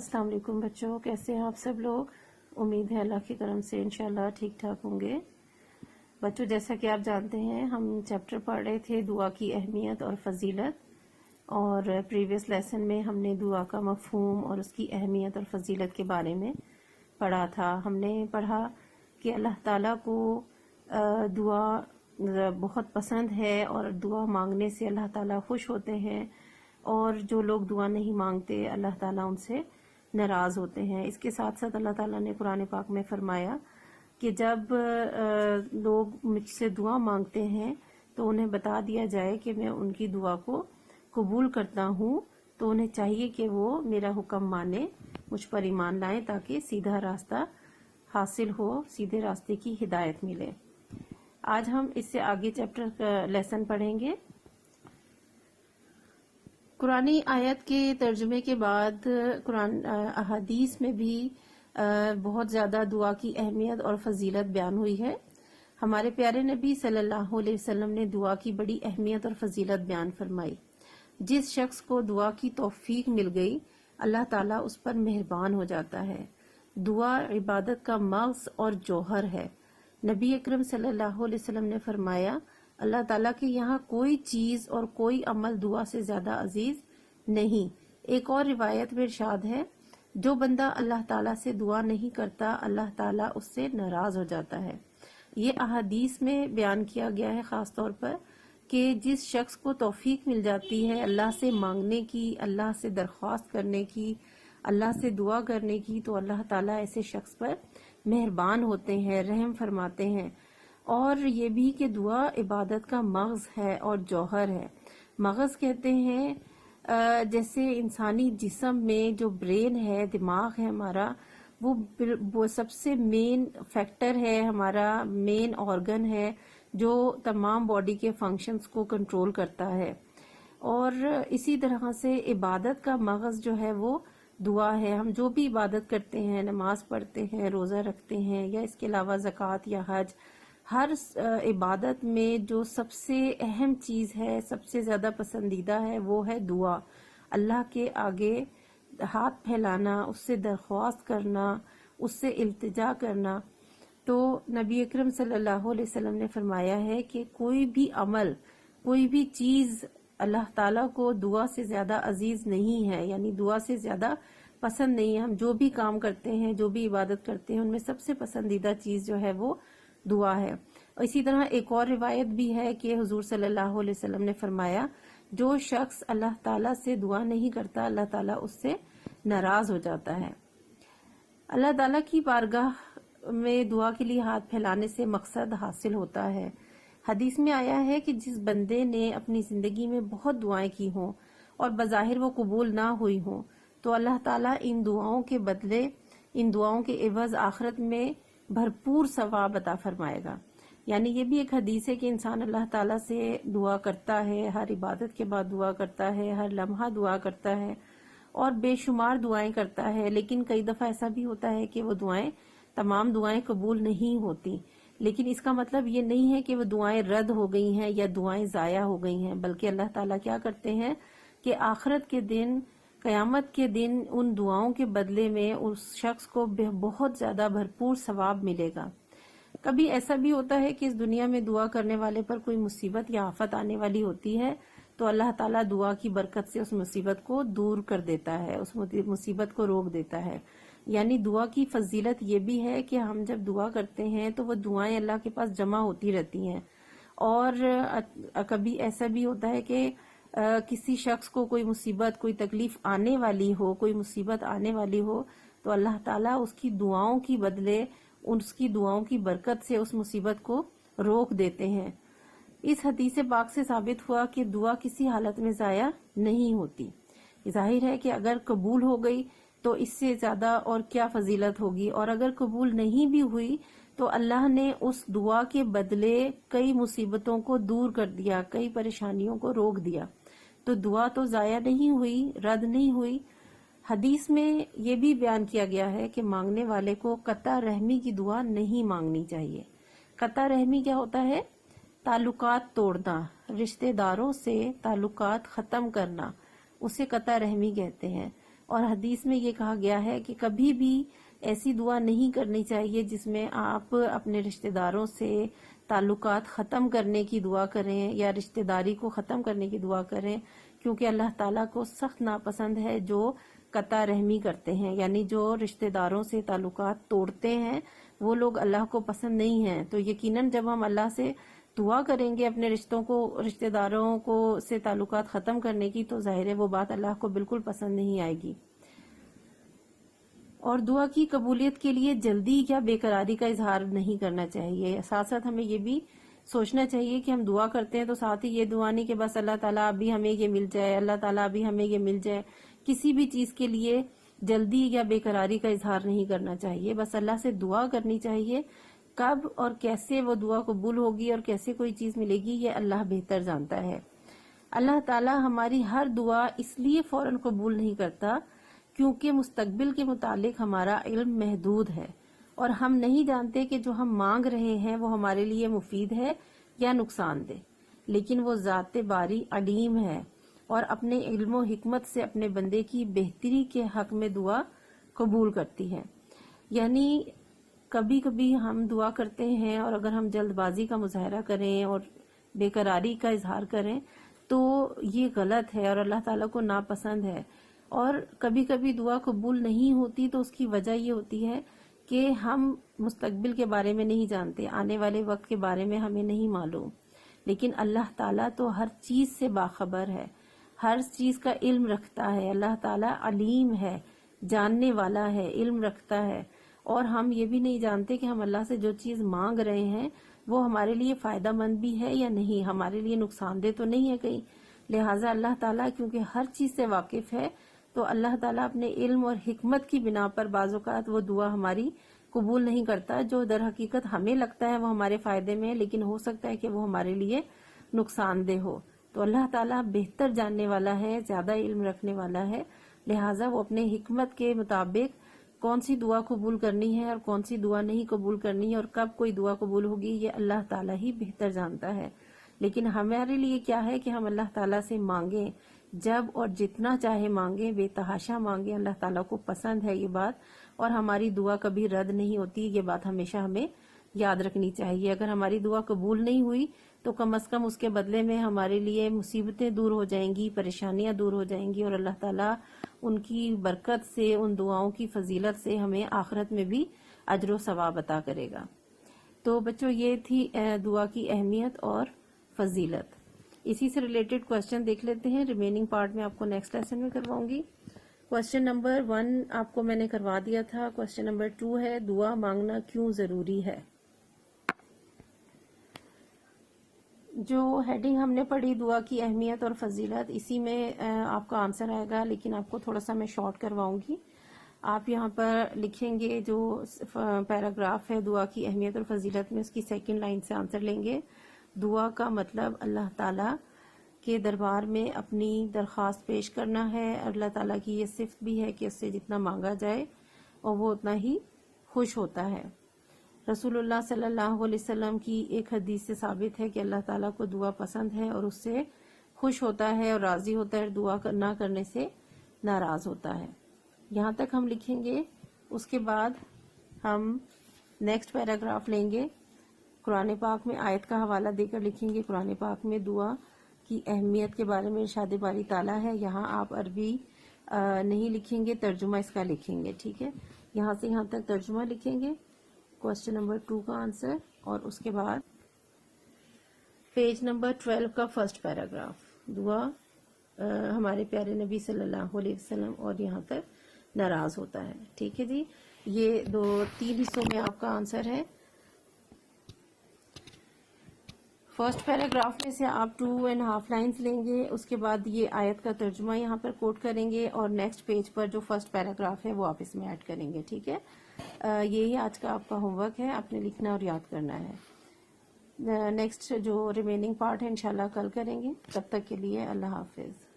السلام علیکم بچوں، کیسے ہیں آپ سب لوگ؟ امید ہے اللہ کے کرم سے انشاءاللہ ٹھیک ٹھاک ہوں گے۔ بچوں، جیسا کہ آپ جانتے ہیں ہم چیپٹر پڑھ رہے تھے دعا کی اہمیت اور فضیلت، اور پریویس لیسن میں ہم نے دعا کا مفہوم اور اس کی اہمیت اور فضیلت کے بارے میں پڑھا تھا۔ ہم نے پڑھا کہ اللہ تعالیٰ کو دعا بہت پسند ہے اور دعا مانگنے سے اللہ تعالیٰ خوش ہوتے ہیں، اور جو لوگ دعا نہیں مانگتے اللہ تعالیٰ ان سے ناراض ہوتے ہیں۔ اس کے ساتھ ساتھ اللہ تعالیٰ نے قرآن پاک میں فرمایا کہ جب لوگ مجھ سے دعا مانگتے ہیں تو انہیں بتا دیا جائے کہ میں ان کی دعا کو قبول کرتا ہوں، تو انہیں چاہیے کہ وہ میرا حکم مانے، مجھ پر ایمان لائیں تاکہ سیدھا راستہ حاصل ہو، سیدھے راستے کی ہدایت ملے۔ آج ہم اس سے آگے چیپٹر کا لیسن پڑھیں گے۔ قرآنی آیت کے ترجمے کے بعد قرآن احادیث میں بھی بہت زیادہ دعا کی اہمیت اور فضیلت بیان ہوئی ہے۔ ہمارے پیارے نبی صلی اللہ علیہ وسلم نے دعا کی بڑی اہمیت اور فضیلت بیان فرمائی۔ جس شخص کو دعا کی توفیق مل گئی اللہ تعالیٰ اس پر مہربان ہو جاتا ہے۔ دعا عبادت کا مغز اور جوہر ہے۔ نبی اکرم صلی اللہ علیہ وسلم نے فرمایا، اللہ تعالیٰ کے یہاں کوئی چیز اور کوئی عمل دعا سے زیادہ عزیز نہیں۔ ایک اور روایت میں ارشاد ہے، جو بندہ اللہ تعالیٰ سے دعا نہیں کرتا اللہ تعالیٰ اس سے ناراض ہو جاتا ہے۔ یہ احادیث میں بیان کیا گیا ہے خاص طور پر کہ جس شخص کو توفیق مل جاتی ہے اللہ سے مانگنے کی، اللہ سے درخواست کرنے کی، اللہ سے دعا کرنے کی، تو اللہ تعالیٰ ایسے شخص پر مہربان ہوتے ہیں، رحم فرماتے ہیں۔ اور یہ بھی کہ دعا عبادت کا مغز ہے اور جوہر ہے۔ مغز کہتے ہیں جیسے انسانی جسم میں جو برین ہے، دماغ ہے ہمارا، وہ سب سے مین فیکٹر ہے، ہمارا مین آرگن ہے جو تمام باڈی کے فنکشنز کو کنٹرول کرتا ہے۔ اور اسی طرح سے عبادت کا مغز جو ہے وہ دعا ہے۔ ہم جو بھی عبادت کرتے ہیں، نماز پڑھتے ہیں، روزہ رکھتے ہیں، یا اس کے علاوہ زکوٰۃ یا حج، ہر عبادت میں جو سب سے اہم چیز ہے، سب سے زیادہ پسندیدہ ہے، وہ ہے دعا۔ اللہ کے آگے ہاتھ پھیلانا، اس سے درخواست کرنا، اس سے التجا کرنا۔ تو نبی اکرم صلی اللہ علیہ وسلم نے فرمایا ہے کہ کوئی بھی عمل، کوئی بھی چیز اللہ تعالیٰ کو دعا سے زیادہ عزیز نہیں ہے، یعنی دعا سے زیادہ پسند نہیں ہے۔ ہم جو بھی کام کرتے ہیں، جو بھی عبادت کرتے ہیں، ان میں سب سے پسندیدہ چیز جو ہے وہ دعا ہے۔ اسی طرح ایک اور روایت بھی ہے کہ حضور صلی اللہ علیہ وسلم نے فرمایا، جو شخص اللہ تعالیٰ سے دعا نہیں کرتا اللہ تعالیٰ اس سے ناراض ہو جاتا ہے۔ اللہ تعالیٰ کی بارگاہ میں دعا کے لیے ہاتھ پھیلانے سے مقصد حاصل ہوتا ہے۔ حدیث میں آیا ہے کہ جس بندے نے اپنی زندگی میں بہت دعائیں کی ہوں اور بظاہر وہ قبول نہ ہوئی ہوں، تو اللہ تعالیٰ ان دعاؤں کے بدلے، ان دعاؤں کے عوض آخرت میں بھرپور ثواب عطا فرمائے گا۔ یعنی یہ بھی ایک حدیث ہے کہ انسان اللہ تعالیٰ سے دعا کرتا ہے، ہر عبادت کے بعد دعا کرتا ہے، ہر لمحہ دعا کرتا ہے اور بے شمار دعائیں کرتا ہے، لیکن کئی دفعہ ایسا بھی ہوتا ہے کہ وہ دعائیں، تمام دعائیں قبول نہیں ہوتی۔ لیکن اس کا مطلب یہ نہیں ہے کہ وہ دعائیں رد ہو گئی ہیں یا دعائیں ضائع ہو گئی ہیں، بلکہ اللہ تعالیٰ کیا کرتے ہیں کہ آخرت کے دن، قیامت کے دن، ان دعاؤں کے بدلے میں اس شخص کو بہت زیادہ بھرپور ثواب ملے گا۔ کبھی ایسا بھی ہوتا ہے کہ اس دنیا میں دعا کرنے والے پر کوئی مصیبت یا آفت آنے والی ہوتی ہے، تو اللہ تعالیٰ دعا کی برکت سے اس مصیبت کو دور کر دیتا ہے، اس مصیبت کو روک دیتا ہے۔ یعنی دعا کی فضیلت یہ بھی ہے کہ ہم جب دعا کرتے ہیں تو وہ دعائیں اللہ کے پاس جمع ہوتی رہتی ہیں۔ اور کبھی ایسا بھی ہوتا ہے کہ کسی شخص کو کوئی مصیبت، کوئی تکلیف آنے والی ہو، کوئی مصیبت آنے والی ہو، تو اللہ تعالیٰ اس کی دعاؤں کی بدلے، اس کی دعاؤں کی برکت سے اس مصیبت کو روک دیتے ہیں۔ اس حدیث پاک سے ثابت ہوا کہ دعا کسی حالت میں ضائع نہیں ہوتی۔ ظاہر ہے کہ اگر قبول ہو گئی تو اس سے زیادہ اور کیا فضیلت ہوگی، اور اگر قبول نہیں بھی ہوئی تو اللہ نے اس دعا کے بدلے کئی مصیبتوں کو دور کر دیا، کئی پریشانیوں کو روک دیا۔ تو دعا تو ضائع نہیں ہوئی، رد نہیں ہوئی۔ حدیث میں یہ بھی بیان کیا گیا ہے کہ مانگنے والے کو قطع رحمی کی دعا نہیں مانگنی چاہیے۔ قطع رحمی کیا ہوتا ہے؟ تعلقات توڑنا، رشتہ داروں سے تعلقات ختم کرنا، اسے قطع رحمی کہتے ہیں۔ اور حدیث میں یہ کہا گیا ہے کہ کبھی بھی ایسی دعا نہیں کرنی چاہیے جس میں آپ اپنے رشتہ داروں سے تعلقات ختم کرنے کی دعا کریں یا رشتہ داری کو ختم کرنے کی دعا کریں، کیونکہ اللہ تعالیٰ کو سخت ناپسند ہے جو قطع رحمی کرتے ہیں، یعنی جو رشتہ داروں سے تعلقات توڑتے ہیں وہ لوگ اللہ کو پسند نہیں ہیں۔ تو یقیناً جب ہم اللہ سے دعا کریں گے اپنے رشتہ داروں کو سے تعلقات ختم کرنے کی، تو ظاہر ہے وہ بات اللہ کو بالکل پسند نہیں آئے گی۔ اور دعا کی قبولیت کے لیے جلدی یا بے قراری کا اظہار نہیں کرنا چاہیے، ساتھ ساتھ ہمیں یہ بھی سوچنا چاہیے کہ ہم دعا کرتے ہیں تو ساتھ ہی یہ دعا نہیں کہ بس اللہ تعالیٰ ابھی ہمیں یہ مل جائے، اللہ تعالیٰ ابھی ہمیں یہ مل جائے۔ کسی بھی چیز کے لیے جلدی یا بے قراری کا اظہار نہیں کرنا چاہیے، بس اللہ سے دعا کرنی چاہیے۔ کب اور کیسے وہ دعا قبول ہوگی اور کیسے کوئی چیز ملے گی یہ اللہ بہتر جانتا ہے۔ اللہ تعالیٰ ہماری ہر دعا اس لیے فوراً قبول نہیں کرتا کیونکہ مستقبل کے متعلق ہمارا علم محدود ہے اور ہم نہیں جانتے کہ جو ہم مانگ رہے ہیں وہ ہمارے لیے مفید ہے یا نقصان دہ، لیکن وہ ذات باری علیم ہے اور اپنے علم و حکمت سے اپنے بندے کی بہتری کے حق میں دعا قبول کرتی ہے۔ یعنی کبھی کبھی ہم دعا کرتے ہیں اور اگر ہم جلد بازی کا مظاہرہ کریں اور بے قراری کا اظہار کریں تو یہ غلط ہے اور اللہ تعالیٰ کو ناپسند ہے۔ اور کبھی کبھی دعا قبول نہیں ہوتی تو اس کی وجہ یہ ہوتی ہے کہ ہم مستقبل کے بارے میں نہیں جانتے، آنے والے وقت کے بارے میں ہمیں نہیں معلوم، لیکن اللہ تعالیٰ تو ہر چیز سے باخبر ہے، ہر چیز کا علم رکھتا ہے۔ اللہ تعالیٰ علیم ہے، جاننے والا ہے، علم رکھتا ہے، اور ہم یہ بھی نہیں جانتے کہ ہم اللہ سے جو چیز مانگ رہے ہیں وہ ہمارے لیے فائدہ مند بھی ہے یا نہیں، ہمارے لیے نقصان دہ تو نہیں ہے کہیں۔ لہٰذا اللہ تعالیٰ کیونکہ ہر چیز سے واقف ہے تو اللہ تعالیٰ اپنے علم اور حکمت کی بنا پر بعض اوقات وہ دعا ہماری قبول نہیں کرتا جو در حقیقت ہمیں لگتا ہے وہ ہمارے فائدے میں ہے، لیکن ہو سکتا ہے کہ وہ ہمارے لیے نقصان دہ ہو۔ تو اللہ تعالیٰ بہتر جاننے والا ہے، زیادہ علم رکھنے والا ہے، لہٰذا وہ اپنے حکمت کے مطابق کون سی دعا قبول کرنی ہے اور کون سی دعا نہیں قبول کرنی ہے اور کب کوئی دعا قبول ہوگی یہ اللہ تعالیٰ ہی بہتر جانتا ہے۔ لیکن ہمارے لیے کیا ہے کہ ہم اللہ تعالیٰ سے مانگیں، جب اور جتنا چاہے مانگیں، بے تحاشا مانگیں، اللہ تعالیٰ کو پسند ہے یہ بات، اور ہماری دعا کبھی رد نہیں ہوتی، یہ بات ہمیشہ ہمیں یاد رکھنی چاہیے۔ اگر ہماری دعا قبول نہیں ہوئی تو کم از کم اس کے بدلے میں ہمارے لیے مصیبتیں دور ہو جائیں گی، پریشانیاں دور ہو جائیں گی، اور اللہ تعالیٰ ان کی برکت سے، ان دعاؤں کی فضیلت سے ہمیں آخرت میں بھی اجر و ثواب عطا کرے گا۔ تو بچوں یہ تھی دعا کی اہمیت اور فضیلت۔ اسی سے ریلیٹڈ کوشچن دیکھ لیتے ہیں، ریمیننگ پارٹ میں آپ کو نیکسٹ لیسن میں کرواؤں گی۔ کوشچن نمبر 1 آپ کو میں نے کروا دیا تھا۔ کوشچن نمبر 2 ہے دعا مانگنا کیوں ضروری ہے۔ جو ہیڈنگ ہم نے پڑھی دعا کی اہمیت اور فضیلت، اسی میں آپ کا آنسر آئے گا، لیکن آپ کو تھوڑا سا میں شارٹ کرواؤں گی۔ آپ یہاں پر لکھیں گے جو پیراگراف ہے دعا کی اہمیت اور فضیلت میں، اس کی سیکنڈ لائن سے آنسر لیں گے۔ دعا کا مطلب اللہ تعالیٰ کے دربار میں اپنی درخواست پیش کرنا ہے، اللہ تعالیٰ کی یہ صفت بھی ہے کہ اس سے جتنا مانگا جائے اور وہ اتنا ہی خوش ہوتا ہے۔ رسول اللہ صلی اللہ علیہ وسلم کی ایک حدیث سے ثابت ہے کہ اللہ تعالیٰ کو دعا پسند ہے اور اس سے خوش ہوتا ہے اور راضی ہوتا ہے، دعا نہ کرنے سے ناراض ہوتا ہے۔ یہاں تک ہم لکھیں گے، اس کے بعد ہم نیکسٹ پیراگراف لیں گے، قرآن پاک میں آیت کا حوالہ دے کر لکھیں گے۔ قرآن پاک میں دعا کی اہمیت کے بارے میں ارشاد باری تعالیٰ ہے، یہاں آپ عربی نہیں لکھیں گے، ترجمہ اس کا لکھیں گے، ٹھیک ہے؟ یہاں سے یہاں تک ترجمہ لکھیں گے، کوشچن نمبر 2 کا آنسر، اور اس کے بعد پیج نمبر 12 کا فرسٹ پیراگراف، دعا ہمارے پیارے نبی صلی اللہ علیہ وسلم اور یہاں تک ناراض ہوتا ہے، ٹھیک ہے جی؟ یہ 3 حصوں میں آپ کا آنسر ہے۔ فرسٹ پیراگراف میں سے آپ 2.5 لائنز لیں گے، اس کے بعد یہ آیت کا ترجمہ یہاں پر کوٹ کریں گے، اور نیکسٹ پیج پر جو فرسٹ پیراگراف ہے وہ آپ اس میں ایڈ کریں گے، ٹھیک ہے؟ یہی آج کا آپ کا ہوم ورک ہے، آپ نے لکھنا اور یاد کرنا ہے۔ نیکسٹ جو ریمیننگ پارٹ ہے انشاءاللہ کل کریں گے، تب تک کے لیے اللہ حافظ۔